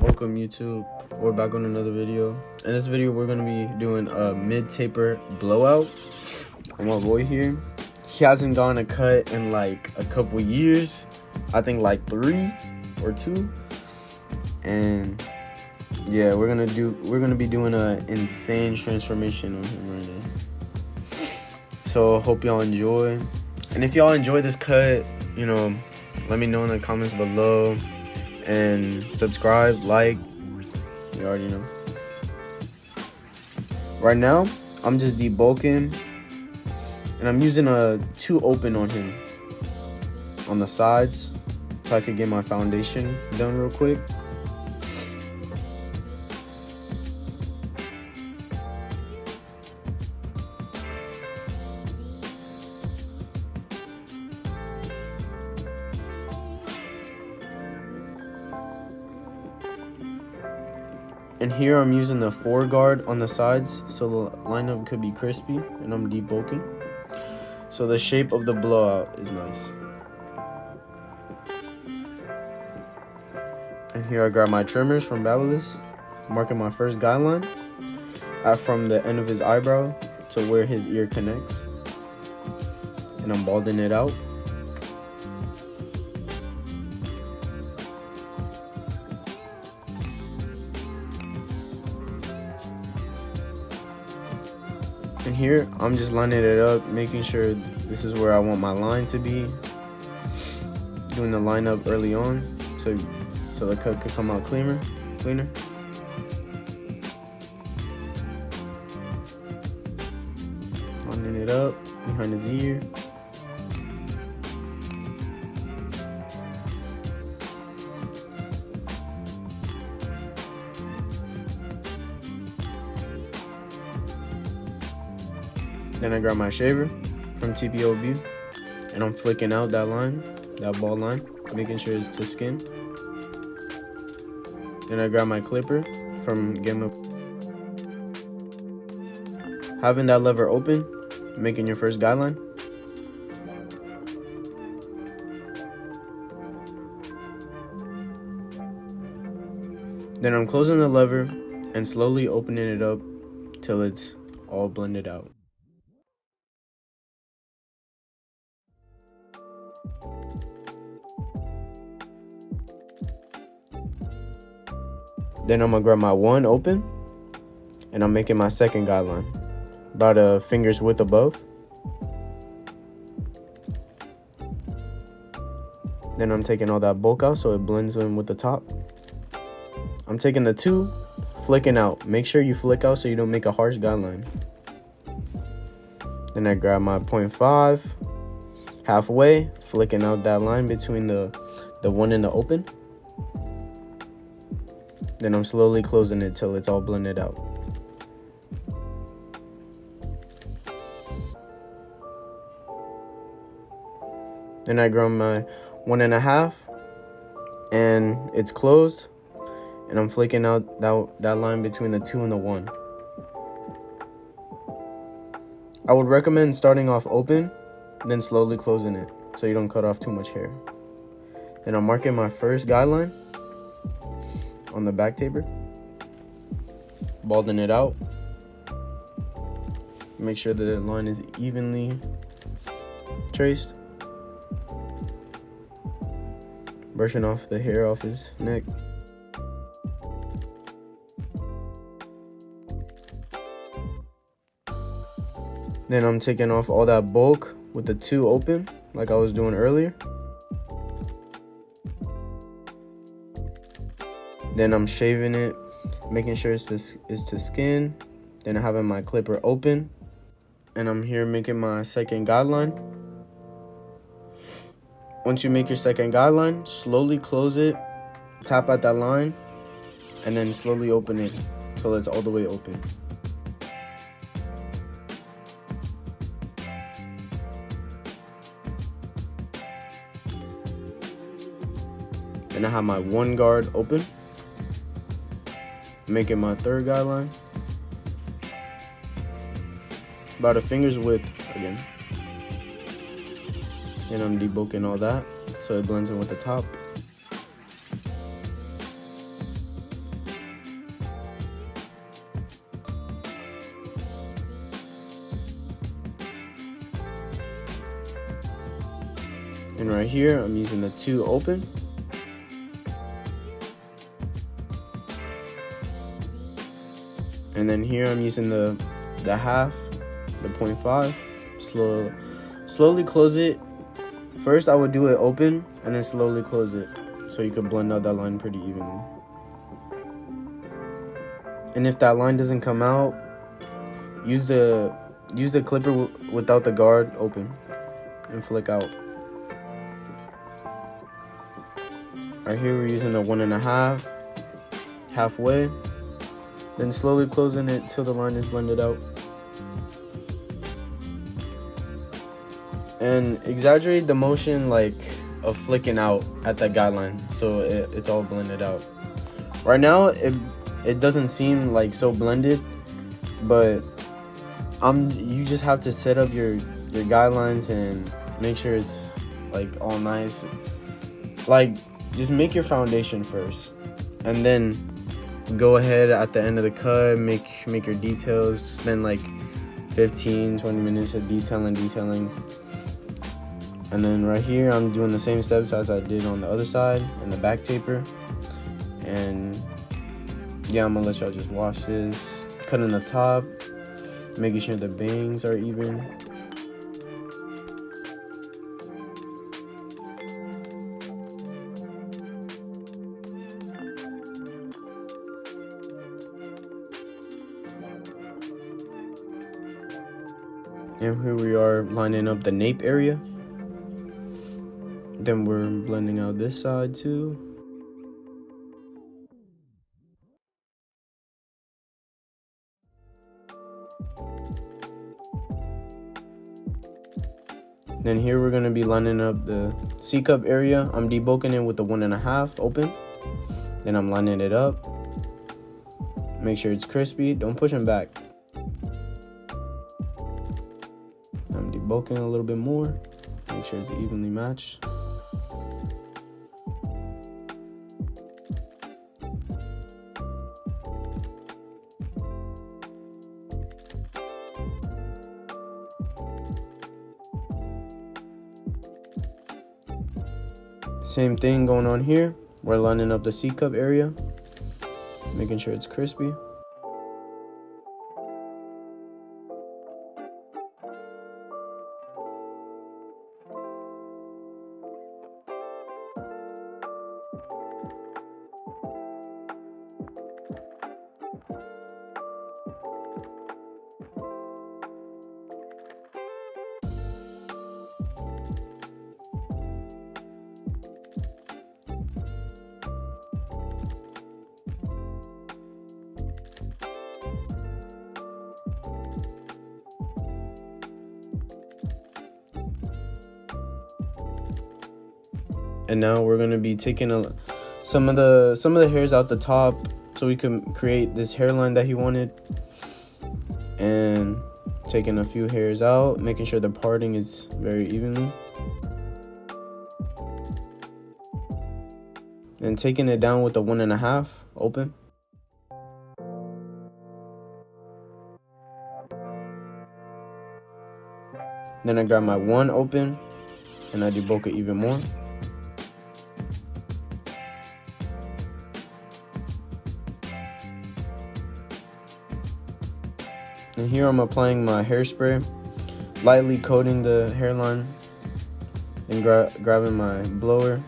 Welcome YouTube, we're back on another video. In this video we're going to be doing a mid-taper blowout on my boy here. He hasn't gotten a cut in like a couple years, I think like 3 or 2, and yeah, we're gonna be doing an insane transformation on him right now. So hope y'all enjoy, and if y'all enjoy this cut, you know, let me know in the comments below. And subscribe, like, you already know. Right now, I'm just debulking, and I'm using a 2 open on him on the sides so I could get my foundation done real quick. And here I'm using the 4 guard on the sides so the lineup could be crispy, and I'm debulking. So the shape of the blowout is nice. And here I grab my trimmers from Babyliss, marking my first guideline from the end of his eyebrow to where his ear connects. And I'm balding it out. And here, I'm just lining it up, making sure this is where I want my line to be. Doing the line up early on, so the cut could come out cleaner. Lining it up behind his ear. Then I grab my shaver from TPOB, and I'm flicking out that line, that ball line, making sure it's to skin. Then I grab my clipper from Game Up. Having that lever open, making your first guideline. Then I'm closing the lever and slowly opening it up till it's all blended out. Then I'm gonna grab my 1 open, and I'm making my second guideline, about a finger's width above. Then I'm taking all that bulk out so it blends in with the top. I'm taking the 2, flicking out. Make sure you flick out so you don't make a harsh guideline. Then I grab my 0.5, halfway, flicking out that line between the 1 and the open. Then I'm slowly closing it till it's all blended out. Then I grab my 1.5, and it's closed, and I'm flicking out that line between the 2 and the 1. I would recommend starting off open, then slowly closing it so you don't cut off too much hair. Then I'm marking my first guideline on the back taper, balding it out. Make sure the line is evenly traced. Brushing off the hair off his neck. Then I'm taking off all that bulk with the 2 open, like I was doing earlier. Then I'm shaving it, making sure it's to skin. Then I'm having my clipper open, and I'm here making my second guideline. Once you make your second guideline, slowly close it, tap at that line, and then slowly open it till it's all the way open. Then I have my 1 guard open, making my third guideline, about a finger's width again. And I'm debulking all that so it blends in with the top. And right here, I'm using the 2 open. And then here I'm using the half, the 0.5. Slowly close it. First I would do it open and then slowly close it so you can blend out that line pretty evenly. And if that line doesn't come out, use the clipper without the guard open and flick out. Right here we're using the 1.5 halfway, then slowly closing it till the line is blended out. And exaggerate the motion like of flicking out at that guideline so it's all blended out. Right now it doesn't seem like so blended, but you just have to set up your guidelines and make sure it's like all nice. Like, just make your foundation first, and then go ahead at the end of the cut, make your details. Spend like 15-20 minutes of detailing. And then right here I'm doing the same steps as I did on the other side and the back taper. And yeah, I'm gonna let y'all just watch this. Cutting the top, making sure the bangs are even. And here we are lining up the nape area. Then we're blending out this side too. Then here we're gonna be lining up the C-cup area. I'm debulking it with the 1.5 open. Then I'm lining it up. Make sure it's crispy, don't push them back. I'm debulking a little bit more. Make sure it's evenly matched. Same thing going on here. We're lining up the C-cup area, making sure it's crispy. And now we're gonna be taking some of the hairs out the top so we can create this hairline that he wanted, and taking a few hairs out, making sure the parting is very evenly, and taking it down with the 1.5 open. Then I grab my 1 open and I debulk it even more. And here I'm applying my hairspray, lightly coating the hairline, and grabbing my blower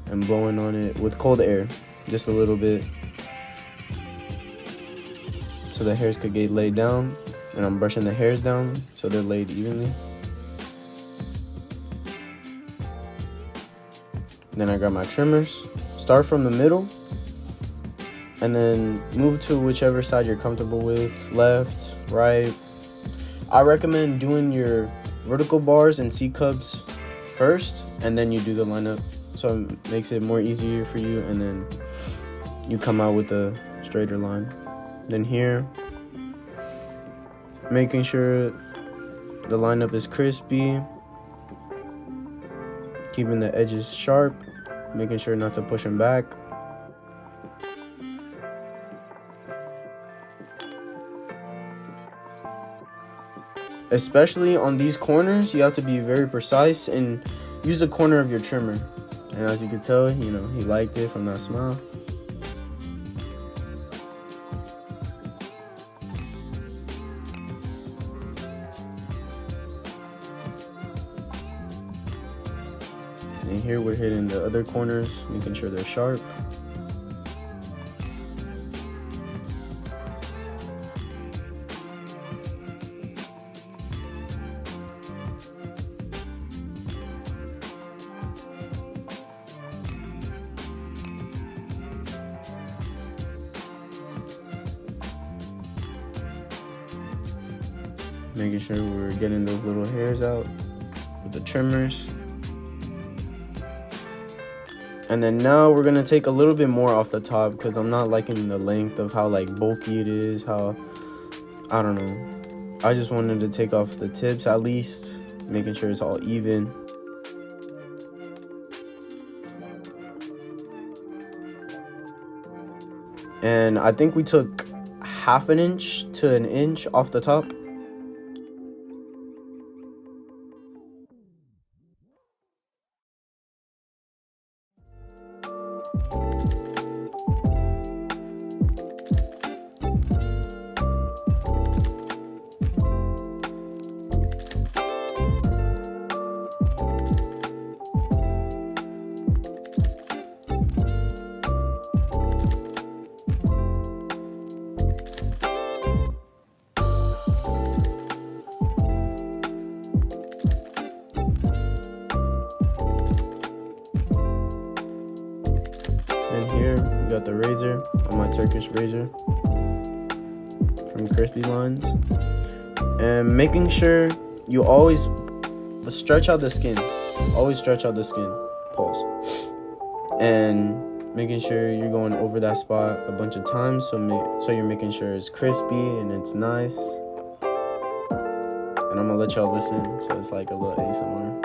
and blowing on it with cold air, just a little bit, so the hairs could get laid down. And I'm brushing the hairs down so they're laid evenly. Then I grab my trimmers, start from the middle, and then move to whichever side you're comfortable with, left, right. I recommend doing your vertical bars and C-cups first, and then you do the lineup, so it makes it more easier for you, and then you come out with a straighter line. Then here, making sure the lineup is crispy, keeping the edges sharp, making sure not to push them back. Especially on these corners, you have to be very precise, and use the corner of your trimmer. And as you can tell, you know, he liked it from that smile. And here we're hitting the other corners, making sure they're sharp. Making sure we're getting those little hairs out with the trimmers. And then now we're gonna take a little bit more off the top because I'm not liking the length of how like bulky it is, how, I don't know. I just wanted to take off the tips at least, making sure it's all even. And I think we took 1/2 inch to 1 inch off the top. And here we got the razor on my Turkish razor from Crispy Lines, and making sure you always stretch out the skin. Always stretch out the skin. Pause. And making sure you're going over that spot a bunch of times, so you're making sure it's crispy and it's nice. And I'm gonna let y'all listen, so it's like a little ASMR.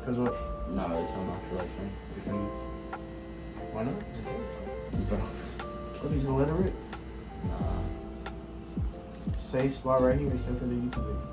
Cause what? No, it's not flexing. Why not? Just say it. Bro. What, you just let it rip? Nah. Safe spot right here except for the YouTube video.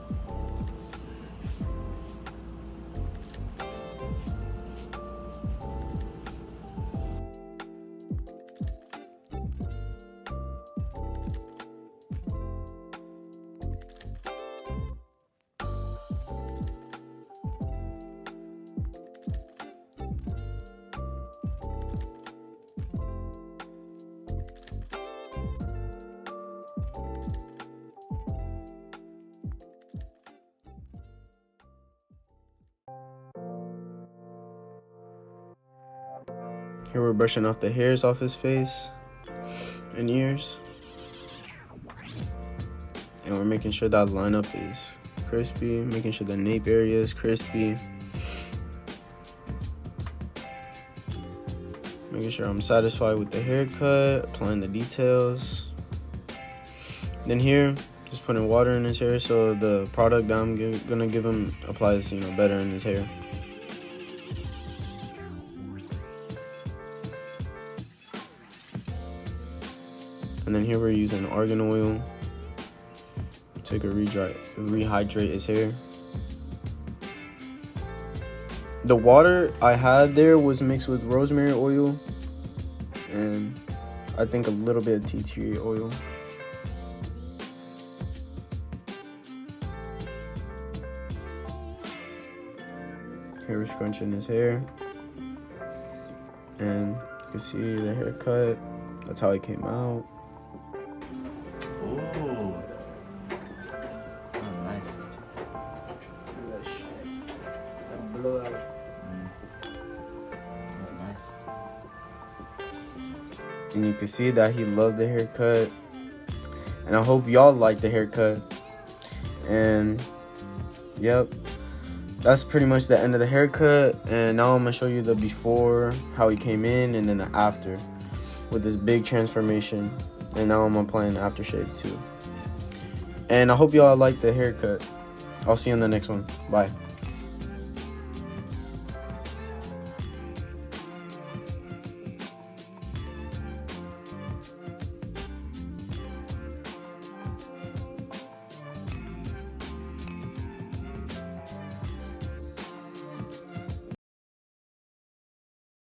Here we're brushing off the hairs off his face and ears. And we're making sure that lineup is crispy, making sure the nape area is crispy. Making sure I'm satisfied with the haircut, applying the details. Then here, just putting water in his hair so the product that I'm gonna give him applies, you know, better in his hair. And then here we're using argan oil to rehydrate his hair. The water I had there was mixed with rosemary oil and I think a little bit of tea tree oil. Here we're scrunching his hair, and you can see the haircut. That's how it came out. Ooh. Oh, nice. Look at that shit. That blowout. Oh, nice. And you can see that he loved the haircut. And I hope y'all like the haircut. And yep, that's pretty much the end of the haircut. And now I'm gonna show you the before, how he came in, and then the after with this big transformation. And now I'm applying the aftershave too. And I hope y'all like the haircut. I'll see you in the next one. Bye.